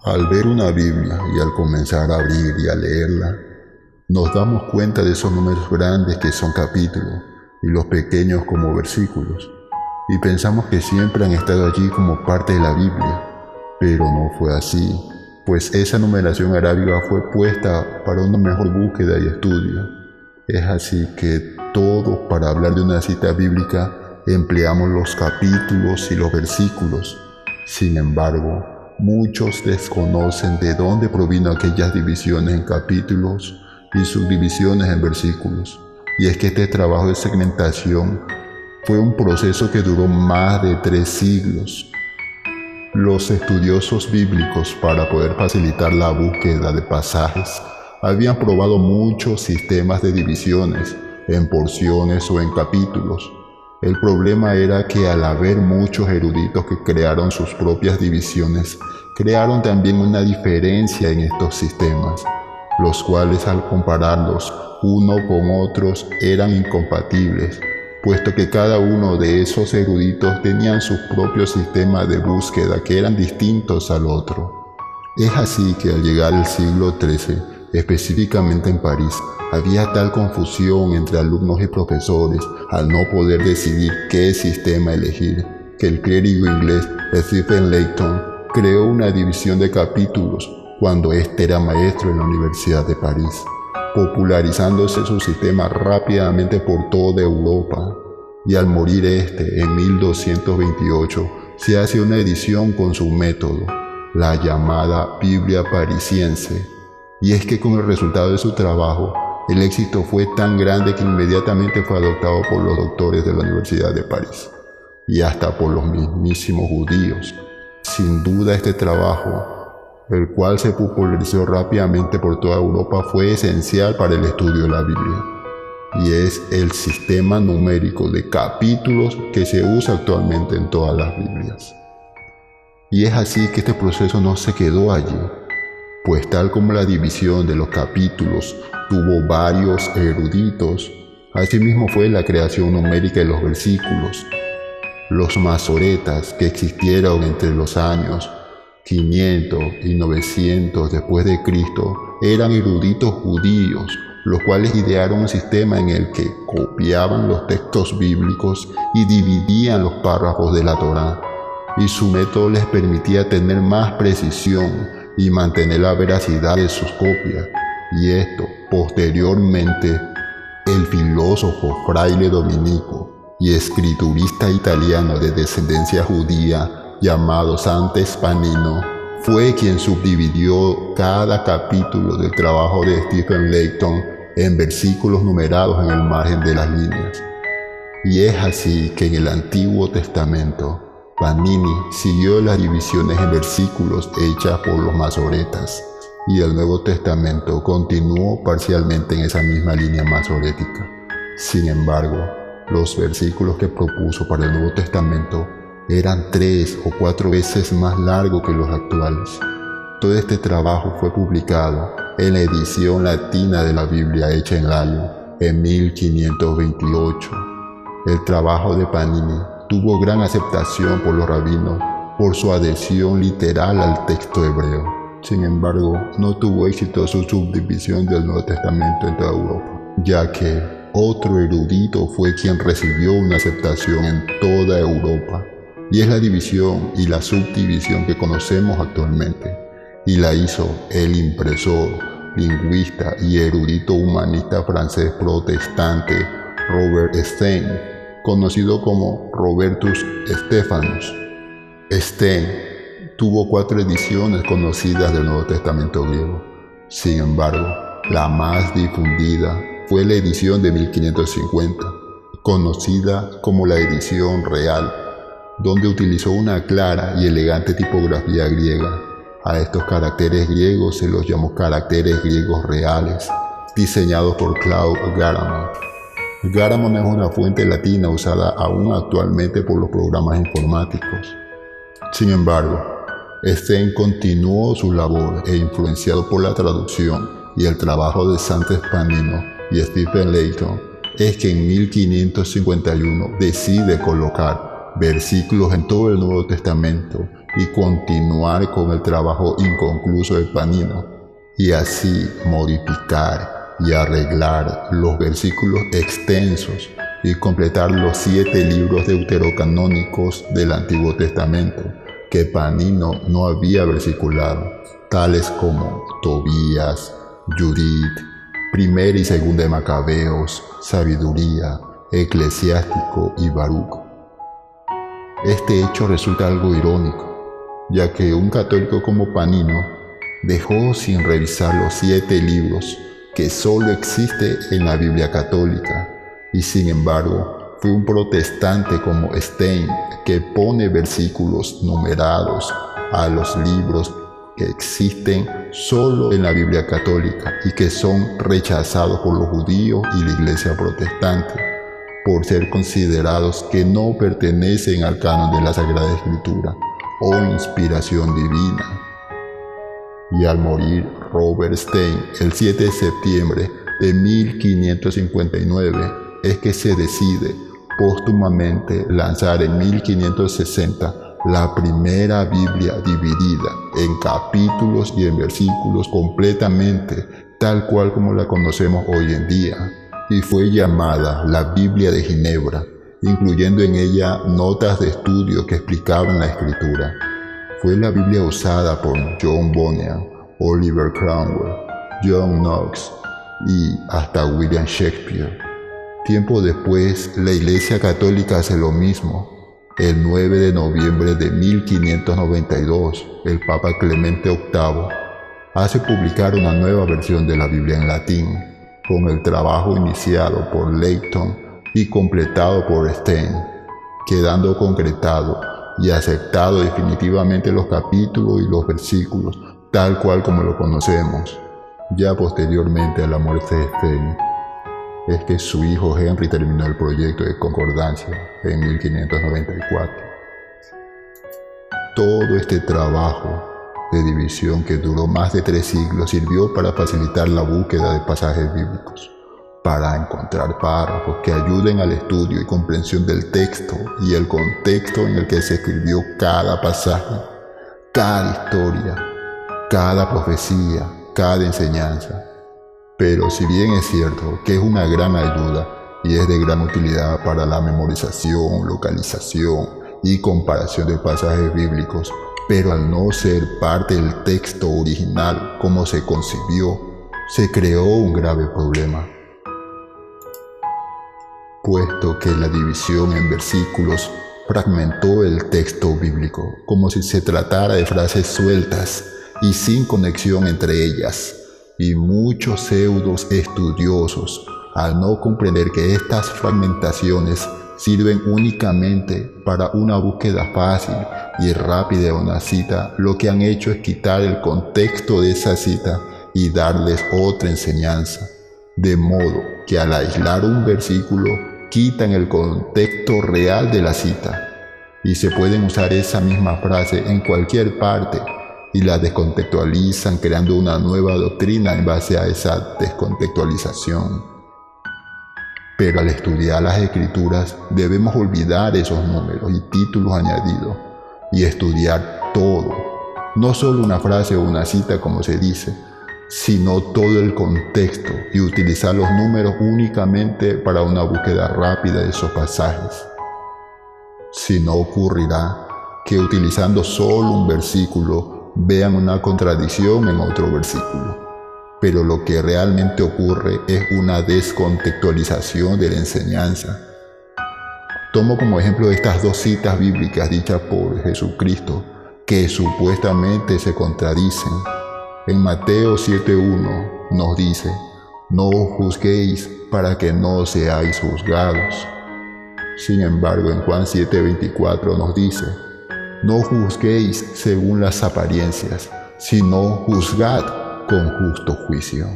Al ver una Biblia y al comenzar a abrir y a leerla, nos damos cuenta de esos números grandes que son capítulos y los pequeños como versículos, y pensamos que siempre han estado allí como parte de la Biblia, pero no fue así, pues esa numeración arábiga fue puesta para una mejor búsqueda y estudio. Es así que todos, para hablar de una cita bíblica, empleamos los capítulos y los versículos. Sin embargo, muchos desconocen de dónde provino aquellas divisiones en capítulos y subdivisiones en versículos. Y es que este trabajo de segmentación fue un proceso que duró más de 3 siglos. Los estudiosos bíblicos, para poder facilitar la búsqueda de pasajes, habían probado muchos sistemas de divisiones, en porciones o en capítulos. El problema era que al haber muchos eruditos que crearon sus propias divisiones, crearon también una diferencia en estos sistemas, los cuales al compararlos uno con otros eran incompatibles, puesto que cada uno de esos eruditos tenían sus propios sistemas de búsqueda que eran distintos al otro. Es así que al llegar al siglo XIII, específicamente en París, había tal confusión entre alumnos y profesores al no poder decidir qué sistema elegir, que el clérigo inglés Stephen Layton creó una división de capítulos cuando éste era maestro en la Universidad de París, popularizándose su sistema rápidamente por toda Europa. Y al morir este en 1228, se hace una edición con su método, la llamada Biblia Parisiense. Y es que con el resultado de su trabajo, el éxito fue tan grande que inmediatamente fue adoptado por los doctores de la Universidad de París y hasta por los mismísimos judíos. Sin duda este trabajo, el cual se popularizó rápidamente por toda Europa, fue esencial para el estudio de la Biblia, y es el sistema numérico de capítulos que se usa actualmente en todas las Biblias. Y es así que este proceso no se quedó allí, pues tal como la división de los capítulos tuvo varios eruditos, asimismo fue la creación numérica de los versículos. Los masoretas, que existieron entre los años 500 y 900 después de Cristo, eran eruditos judíos, los cuales idearon un sistema en el que copiaban los textos bíblicos y dividían los párrafos de la Torá, y su método les permitía tener más precisión y mantener la veracidad de sus copias. Y esto, posteriormente, el filósofo fraile dominico y escriturista italiano de descendencia judía llamado Sante Spanino fue quien subdividió cada capítulo del trabajo de Stephen Layton en versículos numerados en el margen de las líneas. Y es así que en el Antiguo Testamento, Vanini siguió las divisiones en versículos hechas por los masoretas, y el Nuevo Testamento continuó parcialmente en esa misma línea masorética. Sin embargo, los versículos que propuso para el Nuevo Testamento eran 3 o 4 veces más largos que los actuales. Todo este trabajo fue publicado en la edición latina de la Biblia hecha en Lyon en 1528. El trabajo de Vanini tuvo gran aceptación por los rabinos por su adhesión literal al texto hebreo. Sin embargo, no tuvo éxito su subdivisión del Nuevo Testamento en toda Europa, ya que otro erudito fue quien recibió una aceptación en toda Europa, y es la división y la subdivisión que conocemos actualmente, y la hizo el impresor, lingüista y erudito humanista francés protestante Robert Stein, conocido como Robertus Stephanus. Stein tuvo 4 ediciones conocidas del Nuevo Testamento griego. Sin embargo, la más difundida fue la edición de 1550, conocida como la edición real, donde utilizó una clara y elegante tipografía griega. A estos caracteres griegos se los llamó caracteres griegos reales, diseñados por Claude Garamond. Garamond es una fuente latina usada aún actualmente por los programas informáticos. Sin embargo, Stein continuó su labor e influenciado por la traducción y el trabajo de Sante Spanino y Stephen Layton, es que en 1551 decide colocar versículos en todo el Nuevo Testamento y continuar con el trabajo inconcluso de Panino, y así modificar y arreglar los versículos extensos y completar los 7 libros deuterocanónicos del Antiguo Testamento que Panino no había versiculado, tales como Tobías, Judith, Primera y Segunda de Macabeos, Sabiduría, Eclesiástico y Baruch. Este hecho resulta algo irónico, ya que un católico como Panino dejó sin revisar los 7 libros que solo existe en la Biblia católica, y sin embargo fue un protestante como Stein que pone versículos numerados a los libros que existen solo en la Biblia católica y que son rechazados por los judíos y la Iglesia protestante por ser considerados que no pertenecen al canon de la Sagrada Escritura o inspiración divina. Y al morir Robert Stein el 7 de septiembre de 1559 es que se decide póstumamente lanzar en 1560 la primera Biblia dividida en capítulos y en versículos completamente tal cual como la conocemos hoy en día, y fue llamada la Biblia de Ginebra, incluyendo en ella notas de estudio que explicaban la Escritura. Fue la Biblia usada por John Bunyan, Oliver Cromwell, John Knox y hasta William Shakespeare. Tiempo después, la Iglesia Católica hace lo mismo. El 9 de noviembre de 1592, el Papa Clemente VIII hace publicar una nueva versión de la Biblia en latín, con el trabajo iniciado por Leighton y completado por Stein, quedando concretado y aceptado definitivamente los capítulos y los versículos, tal cual como lo conocemos. Ya posteriormente a la muerte de Stein, es que su hijo Henry terminó el proyecto de concordancia en 1594. Todo este trabajo de división que duró más de 3 siglos sirvió para facilitar la búsqueda de pasajes bíblicos, para encontrar párrafos que ayuden al estudio y comprensión del texto y el contexto en el que se escribió cada pasaje, cada historia, cada profecía, cada enseñanza. Pero si bien es cierto que es una gran ayuda y es de gran utilidad para la memorización, localización y comparación de pasajes bíblicos, pero al no ser parte del texto original como se concibió, se creó un grave problema, puesto que la división en versículos fragmentó el texto bíblico, como si se tratara de frases sueltas y sin conexión entre ellas. Y muchos pseudos estudiosos, al no comprender que estas fragmentaciones sirven únicamente para una búsqueda fácil y rápida de una cita, lo que han hecho es quitar el contexto de esa cita y darles otra enseñanza, de modo que al aislar un versículo quitan el contexto real de la cita y se pueden usar esa misma frase en cualquier parte y la descontextualizan, creando una nueva doctrina en base a esa descontextualización. Pero al estudiar las Escrituras debemos olvidar esos números y títulos añadidos y estudiar todo, no solo una frase o una cita como se dice, sino todo el contexto, y utilizar los números únicamente para una búsqueda rápida de esos pasajes. Si no, ocurrirá que utilizando solo un versículo vean una contradicción en otro versículo, pero lo que realmente ocurre es una descontextualización de la enseñanza. Tomo como ejemplo estas 2 citas bíblicas dichas por Jesucristo que supuestamente se contradicen. En Mateo 7:1 nos dice: no juzguéis para que no seáis juzgados. Sin embargo, en Juan 7:24 nos dice: no juzguéis según las apariencias, sino juzgad con justo juicio.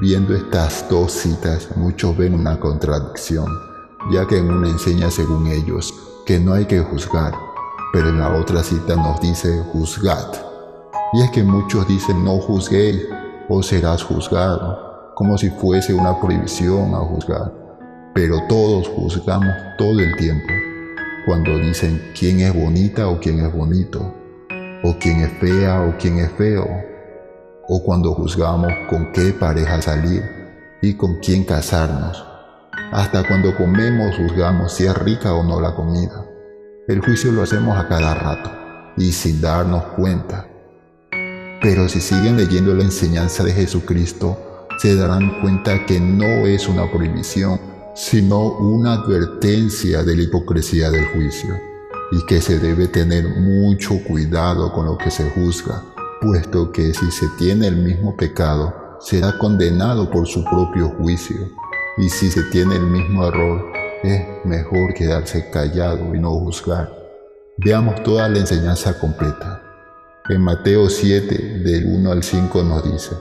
Viendo estas 2 citas, muchos ven una contradicción, ya que en una enseña según ellos que no hay que juzgar, pero en la otra cita nos dice juzgad. Y es que muchos dicen no juzguéis o serás juzgado, como si fuese una prohibición a juzgar. pero todos juzgamos todo el tiempo. Cuando dicen quién es bonita o quién es bonito, o quién es fea o quién es feo, o cuando juzgamos con qué pareja salir y con quién casarnos. Hasta cuando comemos juzgamos si es rica o no la comida. El juicio lo hacemos a cada rato y sin darnos cuenta. Pero si siguen leyendo la enseñanza de Jesucristo, se darán cuenta que no es una prohibición, sino una advertencia de la hipocresía del juicio, y que se debe tener mucho cuidado con lo que se juzga, puesto que si se tiene el mismo pecado, será condenado por su propio juicio, y si se tiene el mismo error, es mejor quedarse callado y no juzgar. Veamos toda la enseñanza completa. En Mateo 7, del 1 al 5 nos dice: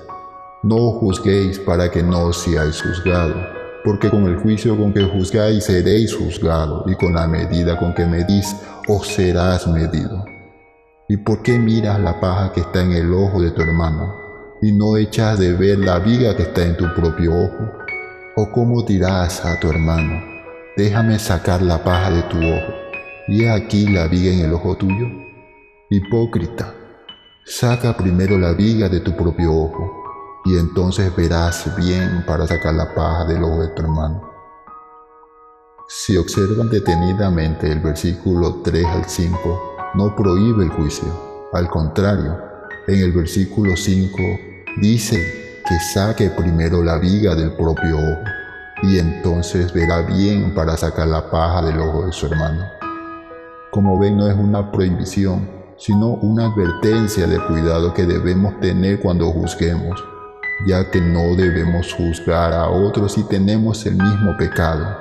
no juzguéis para que no seáis juzgados, porque con el juicio con que juzgáis seréis juzgados, y con la medida con que medís os serás medido. ¿Y por qué miras la paja que está en el ojo de tu hermano, y no echas de ver la viga que está en tu propio ojo? ¿O cómo dirás a tu hermano: déjame sacar la paja de tu ojo, y he aquí la viga en el ojo tuyo? Hipócrita, saca primero la viga de tu propio ojo, y entonces verás bien para sacar la paja del ojo de tu hermano. Si observan detenidamente el versículo 3 al 5, no prohíbe el juicio. Al contrario, en el versículo 5 dice que saque primero la viga del propio ojo, y entonces verá bien para sacar la paja del ojo de su hermano. Como ven, no es una prohibición, sino una advertencia de cuidado que debemos tener cuando juzguemos, ya que no debemos juzgar a otros si tenemos el mismo pecado,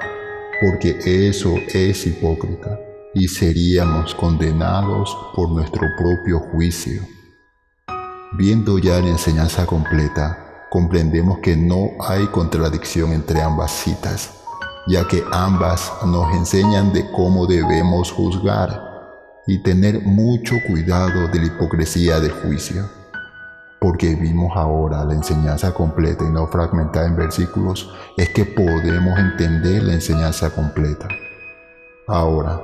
porque eso es hipócrita y seríamos condenados por nuestro propio juicio. Viendo ya la enseñanza completa, comprendemos que no hay contradicción entre ambas citas, ya que ambas nos enseñan de cómo debemos juzgar y tener mucho cuidado de la hipocresía del juicio. Porque vimos ahora la enseñanza completa y no fragmentada en versículos, es que podemos entender la enseñanza completa. Ahora,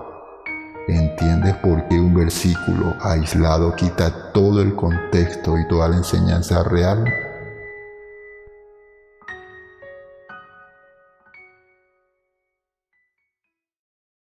¿entiendes por qué un versículo aislado quita todo el contexto y toda la enseñanza real?